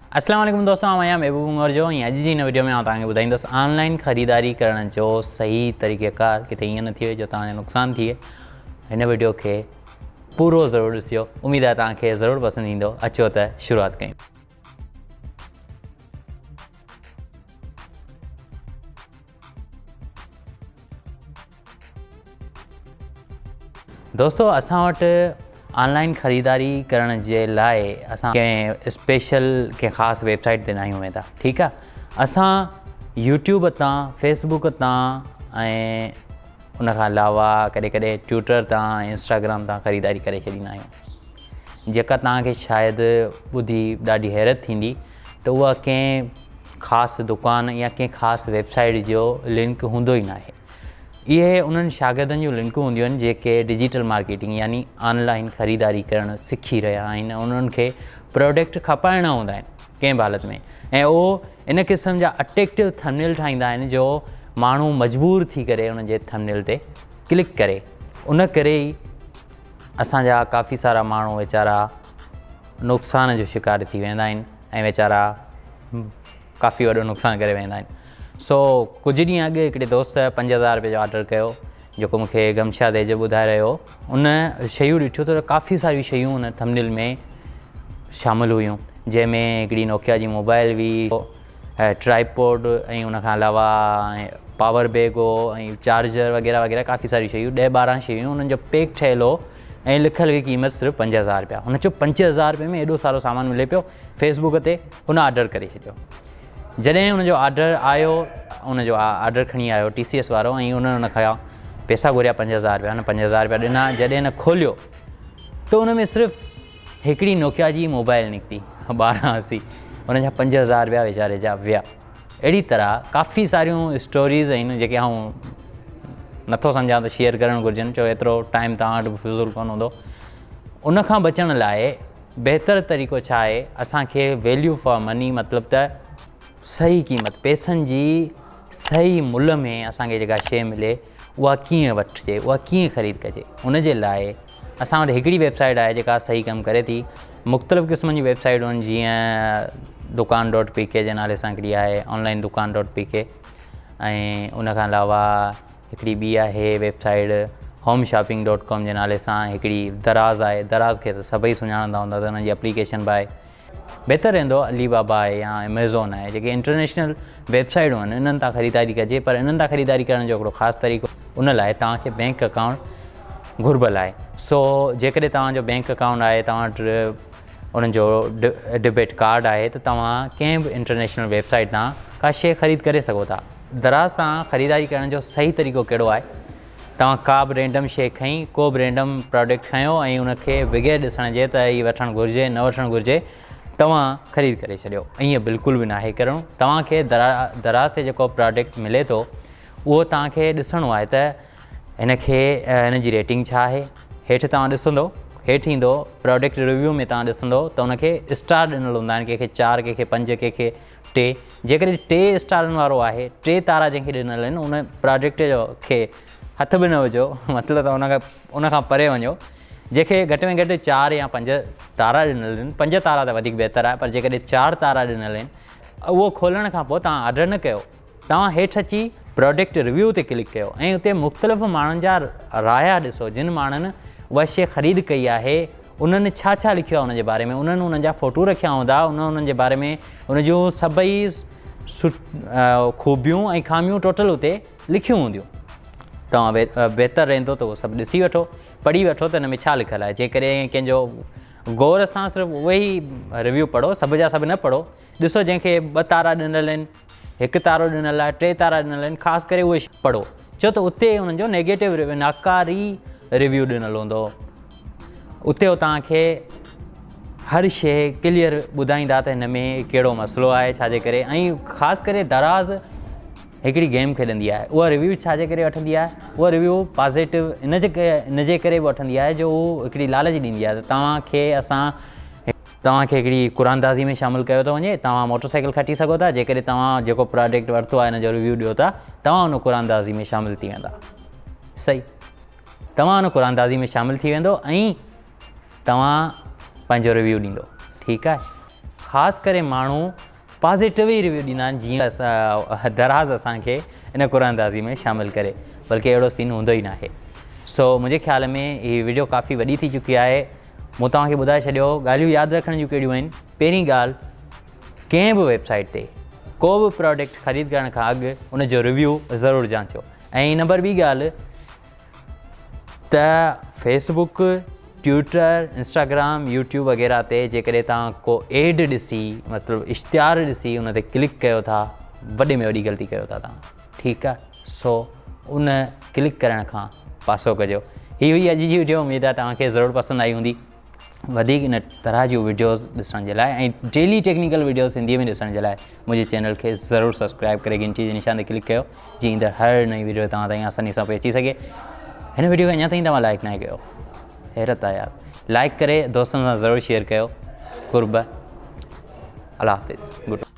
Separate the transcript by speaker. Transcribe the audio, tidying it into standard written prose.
Speaker 1: अस्सलाम वालेकुम दोस्तों, आहियां महबूब उमर जो अॼु जी हिन वीडियो में तव्हांखे ॿुधाईंदुसि ऑनलाइन ख़रीदारी करण जो सही तरीक़ेकार किथे ईअं न थिए जो तव्हांजो नुक़सानु थिए। हिन वीडियो खे पूरो ज़रूरु ॾिसियो, उमेदु आहे तव्हांखे ज़रूरु पसंदि ईंदो। अचो त शुरूआति कयूं। दोस्तों, असां वटि ऑनलाइन ख़रीदारी करण जे लाइ असां कंहिं स्पेशल कंहिं ख़ासि वेबसाइट ते न आहियूं वेंदा। ठीकु आहे, असां यूट्यूब तां, फेसबुक तां ऐं उनखां अलावा कॾहिं कॾहिं ट्विटर तां ऐं इंस्टाग्राम तां ख़रीदारी करे छॾींदा आहियूं। जेका तव्हांखे शायदि ॿुधी ॾाढी हैरत थींदी त उहा कंहिं ख़ासि दुकान या कंहिं ख़ासि वेबसाइट जो लिंक हूंदो ई न आहे। इहे उन्हनि शागिर्दनि जूं लिंकूं हूंदियूं आहिनि जेके डिजिटल मार्केटिंग यानी ऑनलाइन ख़रीदारी करणु सिखी रहिया आहिनि। उन्हनि खे प्रोडक्ट खपाइणा हूंदा आहिनि कंहिं बि हालत में, ऐं उहो इन क़िस्म जा अट्रैक्टिव थंबनेल ठाहींदा आहिनि जो माण्हू मजबूर थी करे उन जे थंबनेल ते क्लिक करे। उन करे ई असांजा काफ़ी सारा माण्हू वीचारा नुक़सान जो शिकार थी वेंदा आहिनि ऐं वीचारा काफ़ी वॾो नुक़सानु करे वेंदा आहिनि। कुझु ॾींहं अॻु हिकिड़े दोस्त 5000 रुपये जो ऑडर कयो, जेको मूंखे गमशा देज ॿुधाए रहियो। उन शयूं ॾिठियूं त काफ़ी सारियूं शयूं उन थंबनेल में शामिलु हुयूं, जंहिंमें हिकिड़ी नोकिया जी मोबाइल हुई, ट्राईपोड ऐं उनखां अलावा पावर बैग हो ऐं चार्जर वग़ैरह वग़ैरह काफ़ी सारियूं शयूं, 10-12 शयूं उन्हनि जो पैक ठहियलु हो ऐं लिखियलु हुई क़ीमत सिर्फ़ु 5000 रुपया। हुन चयो 5000 रुपये में एॾो सारो सामान मिले पियो। फेसबुक ते हुन ऑडर करे छॾियो। जॾहिं हुनजो ऑडर आयो, हुनजो ऑडर खणी आयो TCS वारो, ऐं उन्हनि हुनखां पैसा घुरिया 5000 रुपया। हुन 5000 रुपया ॾिना। जॾहिं हिन खोलियो त हुन में सिर्फ़ु हिकिड़ी नोकिया जी मोबाइल निकिती 1280। हुन जा 5000 रुपया वीचारे जा विया। अहिड़ी तरह काफ़ी सारियूं स्टोरीज़ आहिनि जेके आउं नथो सम्झां त शेयर करणु घुरिजनि, छो एतिरो टाइम तव्हां वटि फिज़ूल कोन हूंदो। उनखां बचण लाइ बहितरु तरीक़ो छा आहे, असांखे वैल्यू फॉर मनी, मतिलबु त सही क़ीमत, पैसनि जी सही मुल्ह में असांखे जेका शइ मिले उहा कीअं वठिजे, उहा कीअं ख़रीद कजे। उन जे लाइ असां वटि हिकिड़ी वेबसाइट आहे जेका सही कमु करे थी। मुख़्तलिफ़ क़िस्मनि जी वेबसाइटूं आहिनि, जीअं dukaan.pk जे नाले सां हिकिड़ी आहे, ऑनलाइन dukaan.pk, ऐं उनखां अलावा हिकिड़ी ॿी आहे वेबसाइट homeshopping.com जे नाले सां। हिकिड़ी दराज़ आहे, दराज़ खे त सभई सुञाणंदा हूंदा त हुनजी एप्लीकेशन बि आहे। बहितरु रहंदो अलीबाबा आहे या अमेज़ॉन आहे, जेके इंटरनेशनल वेबसाइटूं आहिनि, इन्हनि तां ख़रीदारी कजे। पर इन्हनि तां ख़रीदारी करण जो हिकिड़ो ख़ासि तरीक़ो, उन लाइ तव्हांखे बैंक अकाउंट घुर्बल आहे। जेकॾहिं तव्हांजो बैंक अकाउंट आहे, तव्हां वटि उन्हनि जो डेबिट कार्ड आहे, त तव्हां कंहिं बि इंटरनेशनल वेबसाइट तां का शइ ख़रीद करे सघो था। दराज़ सां ख़रीदारी करण जो सही तरीक़ो कहिड़ो आहे, तव्हां का बि रैंडम शइ खईं, को बि रैंडम प्रोडक्ट खयों ऐं उनखे बग़ैर ॾिसण जे त हीअ वठणु घुरिजे न वठणु घुरिजे, तव्हां ख़रीद करे छॾियो। ईअं बिल्कुलु बि न आहे करिणो। तव्हांखे दराज़ ते जेको प्रोडक्ट मिले थो उहो तव्हांखे ॾिसणो आहे त हिन जी रेटिंग छा आहे। हेठि तव्हां ॾिसंदो, हेठि ईंदो प्रोडक्ट रिव्यू में, तव्हां ॾिसंदो त हुनखे स्टार ॾिनल हूंदा आहिनि, कंहिंखे 4, कंहिंखे 5, कंहिंखे 3। जेकॾहिं 3 स्टारनि वारो आहे, 3 तारा जंहिंखे ॾिनल आहिनि, उन प्रोडक्ट जो खे हथ बि न विझो, मतिलबु त उनखां परे वञो। जंहिंखे घटि में घटि 4 या 5 तारा ॾिनल आहिनि, 5 तारा त वधीक बहितरु आहे, पर जेकॾहिं 4 तारा ॾिनल आहिनि, उहो खोलण खां पोइ तव्हां ऑडर न कयो। तव्हां हेठि अची प्रोडक्ट रिव्यू ते क्लिक कयो ऐं उते मुख़्तलिफ़ माण्हुनि जा राया ॾिसो। जिन माण्हुनि उहा शइ ख़रीद कई आहे, उन्हनि छा छा लिखियो आहे उन जे बारे में, उन्हनि उन्हनि जा फ़ोटू रखिया हूंदा, उन्हनि जे बारे में उन जूं सभई ख़ूबियूं ऐं ख़ामियूं टोटल उते लिखियूं हूंदियूं। तव्हां बहितरु रहंदो त उहो सभु ॾिसी वठो, पढ़ी वठो त हिन में छा लिखियलु आहे। जेकॾहिं कंहिंजो गौर सां सिर्फ़ु उहे ई रिव्यू पढ़ो, सभ जा सभु न पढ़ो, ॾिसो जंहिंखे 2 तारा ॾिनल आहिनि, 1 तारो ॾिनल आहे, 3 तारा ॾिनल आहिनि, ख़ासि करे उहे पढ़ो, छो त उते उन्हनि जो नेगेटिव नाकारी रिव्यू ॾिनल हूंदो। उते हो तव्हांखे हर शइ क्लियर ॿुधाईंदा त हिन में कहिड़ो मसइलो आहे, छाजे करे। ऐं ख़ासि करे दराज़ हिकिड़ी गेम खेॾंदी आहे, उहा रिव्यू छाजे करे वठंदी आहे, उहा रिव्यू पॉज़िटिव इन जे करे बि वठंदी आहे जो उहो हिकिड़ी लालच ॾींदी आहे त तव्हांखे हिकिड़ी क़ुरानदाज़ी में शामिलु कयो थो वञे। तव्हां मोटरसाइकिल खटी सघो था, जेकॾहिं तव्हां जेको प्रोडक्ट वरितो आहे हिन जो रिव्यू ॾियो था, तव्हां हुन क़ुरानदाज़ी में शामिलु थी वेंदा। सही, तव्हां हुन क़ुरानदाज़ी में शामिलु थी वेंदो ऐं तव्हां पंहिंजो रिव्यू ॾींदो। ठीकु आहे, ख़ासि करे माण्हू पॉज़िटिव ई रिव्यू ॾींदा आहिनि जीअं असां दराज़ असांखे इन क़ुरानदाज़ी में शामिलु करे, बल्कि अहिड़ो सीन हूंदो ई न आहे। सो मुंहिंजे ख़्याल में हीअ वीडियो काफ़ी वॾी थी चुकी आहे। मूं तव्हांखे ॿुधाए छॾियो, ॻाल्हियूं यादि रखण जूं कहिड़ियूं आहिनि। पहिरीं ॻाल्हि, कंहिं बि वेबसाइट ते को बि प्रोडक्ट ख़रीद करण खां अॻु उनजो रिव्यू ज़रूरु जांचो। ऐं नंबर ॿी ॻाल्हि त फेसबुक, ट्विटर, इंस्टाग्राम, यूट्यूब वग़ैरह ते जेकॾहिं तव्हां को एड ॾिसी मतिलबु इश्तिहार ॾिसी उन ते क्लिक कयो था, वॾे में वॾी ग़लती कयो था तव्हां, ठीकु आहे। सो उन क्लिक करण खां पासो कजो। हीअ हुई अॼु जी वीडियो, उमेदु आहे तव्हांखे ज़रूरु पसंदि आई हूंदी। वधीक इन तरह जूं वीडियोज़ ॾिसण जे लाइ ऐं डेली टेक्निकल वीडियोज़ हिंदीअ में ॾिसण जे लाइ मुंहिंजे चैनल खे ज़रूरु सब्सक्राइब करे घंटी जे निशान ते क्लिक कयो, जीअं ईंदड़ हर नई वीडियो तव्हां ताईं आसानी सां पहुची सघे। हिन वीडियो खे अञा ताईं तव्हां लाइक न कयो, हैरत आहे यार। लाइक करे दोस्तनि सां ज़रूरु शेयर कयो। कुर्ब, अल्लाह हाफ़िज़, गुड।